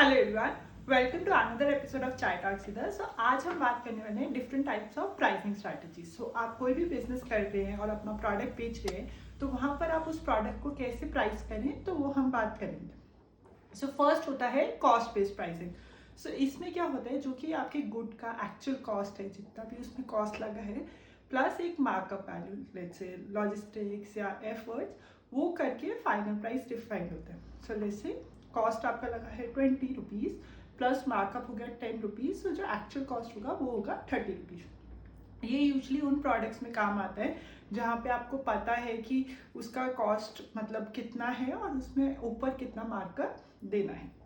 Hello everyone, welcome to another episode of chai talks इधर। So आज हम बात करने वाले हैं different types of pricing strategies. So आप कोई भी बिजनेस कर रहे हैं और अपना प्रोडक्ट बेच रहे हैं तो वहाँ पर आप उस प्रोडक्ट को कैसे प्राइस करें तो वो हम बात करेंगे। सो फर्स्ट होता है कॉस्ट बेस्ड प्राइसिंग। सो इसमें क्या होता है, जो कि आपके गुड का एक्चुअल कॉस्ट है, जितना भी उसमें कॉस्ट लगा है प्लस एक markup value, let's say logistics या एफर्ट्स, वो करके फाइनल प्राइस डिफाइंड होता है। सो लेट्स से कॉस्ट आपका लगा है 20 रुपीज़ प्लस मार्कअप हो गया 10 रुपीज़, तो जो एक्चुअल कॉस्ट होगा वो होगा 30 रुपीज़। ये यूजली उन प्रोडक्ट्स में काम आता है जहाँ पे आपको पता है कि उसका कॉस्ट मतलब कितना है और उसमें ऊपर कितना मार्कअप देना है।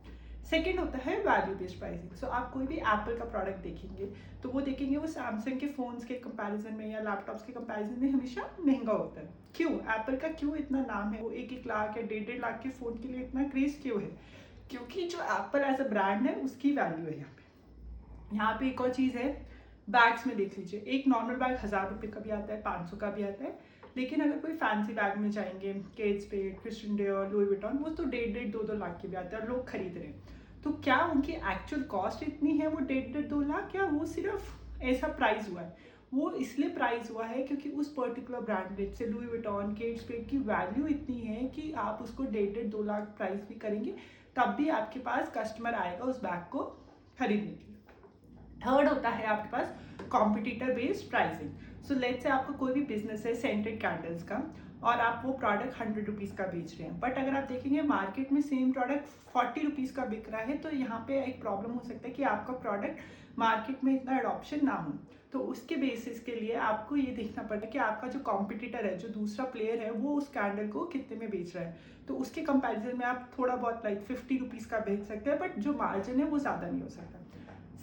सेकेंड होता है वैल्यू बेस्ड प्राइसिंग। सो आप कोई भी एप्पल का प्रोडक्ट देखेंगे तो वो देखेंगे वो सैमसंग के फ़ोन्स के कंपैरिजन में या लैपटॉप्स के कंपैरिजन में हमेशा महंगा होता है। क्यों? एप्पल का क्यों इतना नाम है? वो 1-1 लाख या 1.5-1.5 लाख के फ़ोन के लिए इतना क्रेज क्यों है? क्योंकि जो एप्पल एज अ ब्रांड है उसकी वैल्यू है यहाँ पे एक और चीज़ है, बैग्स में देख लीजिए, एक नॉर्मल बैग 1000 रुपये का भी आता है, 500 का भी आता है, लेकिन अगर कोई फैंसी बैग में जाएंगे, Kate Spade, Christian Dior, Louis Vuitton, वो तो 1.5-2 लाख के भी आते हैं और लोग खरीद रहे हैं। तो क्या उनकी एक्चुअल कॉस्ट इतनी है वो 1.5-2 लाख, या वो सिर्फ ऐसा प्राइस हुआ है? वो इसलिए प्राइस हुआ है क्योंकि उस पर्टिकुलर ब्रांड से लुई विटॉन, केट स्पेड की वैल्यू इतनी है कि आप उसको 1.5-2 लाख प्राइस भी करेंगे तब भी आपके पास कस्टमर आएगा उस बैग को खरीदने के लिए। थर्ड होता है आपके पास competitor based pricing. So let's say आपका कोई भी बिजनेस है सेंटेड कैंडल्स का और आप वो प्रोडक्ट 100 रुपीज़ का बेच रहे हैं, बट अगर आप देखेंगे मार्केट में सेम प्रोडक्ट 40 रुपीज़ का बिक रहा है, तो यहाँ पे एक प्रॉब्लम हो सकता है कि आपका प्रोडक्ट मार्केट में इतना अडॉप्शन ना हो। तो उसके बेसिस के लिए आपको ये देखना पड़ेगा कि आपका जो कॉम्पिटिटर है, जो दूसरा प्लेयर है, वो उस कैंडल को कितने में बेच रहा है। तो उसके कंपेरिजन में आप थोड़ा बहुत लाइक 50 रुपीज़ का बेच सकते हैं, बट जो मार्जिन है वो ज़्यादा नहीं हो सकता।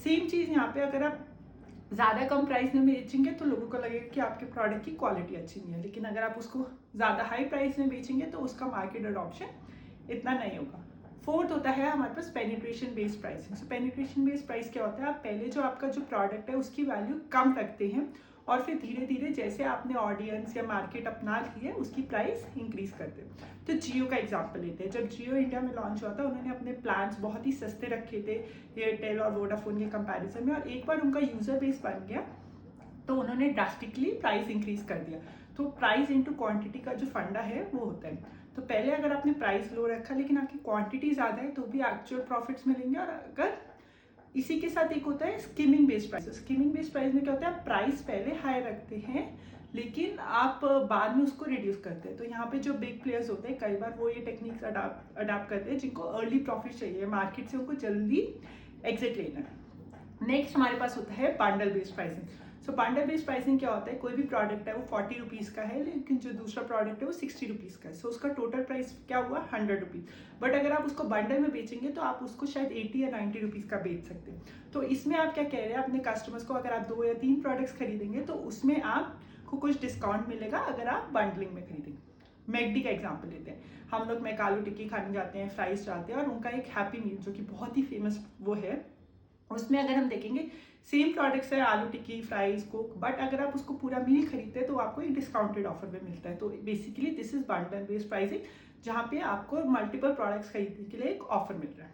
सेम चीज़ यहाँ पे अगर आप ज़्यादा कम प्राइस में बेचेंगे तो लोगों को लगेगा कि आपके प्रोडक्ट की क्वालिटी अच्छी नहीं है, लेकिन अगर आप उसको ज़्यादा हाई प्राइस में बेचेंगे तो उसका मार्केट अडॉप्शन इतना नहीं होगा। फोर्थ होता है हमारे पास पेनिट्रेशन बेस्ड प्राइसिंग। सो पेनिट्रेशन बेस्ड प्राइस क्या होता है, आप पहले जो आपका जो प्रोडक्ट है उसकी वैल्यू कम रखते हैं और फिर धीरे धीरे जैसे आपने ऑडियंस या मार्केट अपना ली है उसकी प्राइस इंक्रीज करते हैं। तो जियो का एग्जांपल लेते हैं, जब जियो इंडिया में लॉन्च हुआ था उन्होंने अपने प्लान्स बहुत ही सस्ते रखे थे एयरटेल और वोडाफोन के कंपैरिजन में, और एक बार उनका यूजर बेस बन गया तो उन्होंने ड्रास्टिकली प्राइस इंक्रीज कर दिया। तो प्राइस इनटू क्वांटिटी का जो फंडा है वो होता है। तो पहले अगर आपने प्राइस लो रखा लेकिन आपकी क्वांटिटी ज़्यादा है तो भी एक्चुअल प्रॉफिट्स मिलेंगे। और अगर इसी के साथ एक होता है skimming based price. Skimming based price में क्या होता है, आप प्राइस पहले हाई रखते हैं लेकिन आप बाद में उसको रिड्यूस करते हैं। तो यहाँ पे जो बिग प्लेयर्स होते हैं कई बार वो ये टेक्निक्स अडाप्ट करते हैं जिनको अर्ली प्रॉफिट चाहिए, मार्केट से उनको जल्दी एग्जिट लेना है। नेक्स्ट हमारे पास होता है बंडल बेस्ड प्राइसिंग। सो बंडल बेस्ड प्राइसिंग क्या होता है, कोई भी प्रोडक्ट है वो 40 रुपीज़ का है लेकिन जो दूसरा प्रोडक्ट है वो 60 रुपीज़ का है। सो उसका टोटल प्राइस क्या हुआ 100 रुपीज़, बट अगर आप उसको बंडल में बेचेंगे तो आप उसको शायद 80 या 90 रुपीज़ का बेच सकते हैं। तो इसमें आप क्या कह रहे हैं अपने कस्टमर्स को, अगर आप 2 या 3 प्रोडक्ट्स खरीदेंगे तो उसमें आपको कुछ डिस्काउंट मिलेगा अगर आप बंडलिंग में खरीदेंगे। मैकडी का एग्जाम्पल लेते हैं, हम लोग मैकालू टिक्की खाने जाते हैं, फ्राइज जाते हैं, और उनका एक हैप्पी मील जो कि बहुत ही फेमस वो है, उसमें अगर हम देखेंगे सेम प्रोडक्ट्स है आलू टिक्की, फ्राइज, कोक, बट अगर आप उसको पूरा मील खरीदते हैं तो आपको एक डिस्काउंटेड ऑफर में मिलता है। तो basically this is bundle based pricing, जहाँ पे आपको मल्टीपल प्रोडक्ट्स खरीदने के लिए एक ऑफर मिल रहा है।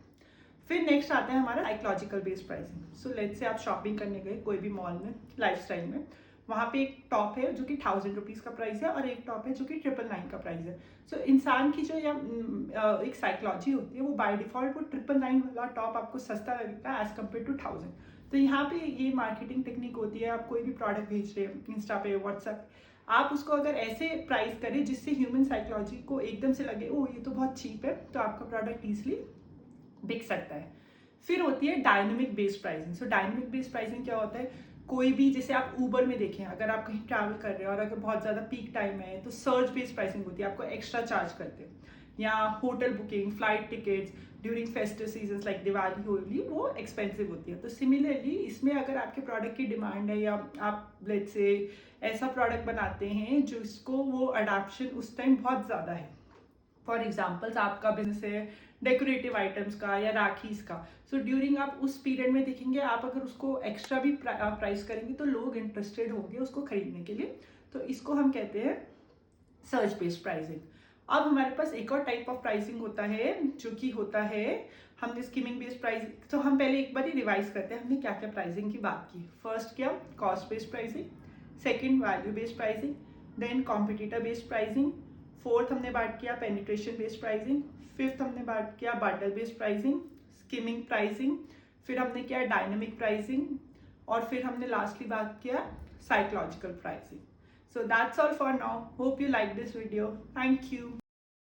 फिर नेक्स्ट आता है हमारा psychological based pricing. So let's से आप शॉपिंग करने गए कोई भी मॉल में, लाइफस्टाइल में, वहाँ पे एक टॉप है जो कि 1000 रुपीज़ का प्राइस है और एक टॉप है जो कि 999 का प्राइस है। सो इंसान की जो एक साइकोलॉजी होती है वो बाय डिफॉल्ट वो 999 वाला टॉप आपको सस्ता लगेगा एज कम्पेयर टू 1000। तो यहाँ पे ये मार्केटिंग टेक्निक होती है, आप कोई भी प्रोडक्ट भेज रहे हैं इंस्टा पे, व्हाट्सएप, आप उसको अगर ऐसे प्राइस करें जिससे ह्यूमन साइकोलॉजी को एकदम से लगे ओ ये तो बहुत चीप है, तो आपका प्रोडक्ट ईजिली बिक सकता है। फिर होती है डायनेमिक बेस्ड प्राइसिंग। सो डायनेमिक बेस्ड प्राइसिंग क्या होता है, कोई भी जैसे आप ऊबर में देखें, अगर आप कहीं ट्रैवल कर रहे हैं और अगर बहुत ज़्यादा पीक टाइम है तो सर्च बेस्ड प्राइसिंग होती है, आपको एक्स्ट्रा चार्ज करते हैं। या hotel booking, flight tickets during festive season like Diwali, Holi, वो एक्सपेंसिव होती है। तो सिमिलरली इसमें अगर आपके प्रोडक्ट की डिमांड है या आप लेट्स से ऐसा प्रोडक्ट बनाते हैं जिसको वो अडाप्शन उस टाइम बहुत ज़्यादा है, फॉर एग्जाम्पल्स आपका बिजनेस है डेकोरेटिव आइटम्स का या राखीज का, सो ड्यूरिंग आप उस पीरियड में देखेंगे आप अगर उसको एक्स्ट्रा भी प्राइस करेंगे तो लोग इंटरेस्टेड होंगे उसको खरीदने के लिए। तो इसको हम कहते हैं सर्च बेस्ड प्राइसिंग। अब हमारे पास एक और टाइप ऑफ प्राइसिंग होता है जो कि होता है हमने स्कीमिंग बेस्ड प्राइसिंग, तो हम पहले एक बार ही रिवाइज करते हैं हमने क्या क्या प्राइसिंग की बात की। फर्स्ट क्या, cost based pricing, second value based pricing, then competitor based pricing, fourth हमने बात किया पेनिट्रेशन बेस्ड प्राइसिंग, फिफ्थ हमने बात किया bundle based pricing, skimming pricing, फिर हमने किया डायनेमिक प्राइसिंग, और फिर हमने लास्टली बात किया psychological pricing. So that's all for now. Hope you like this video. Thank you.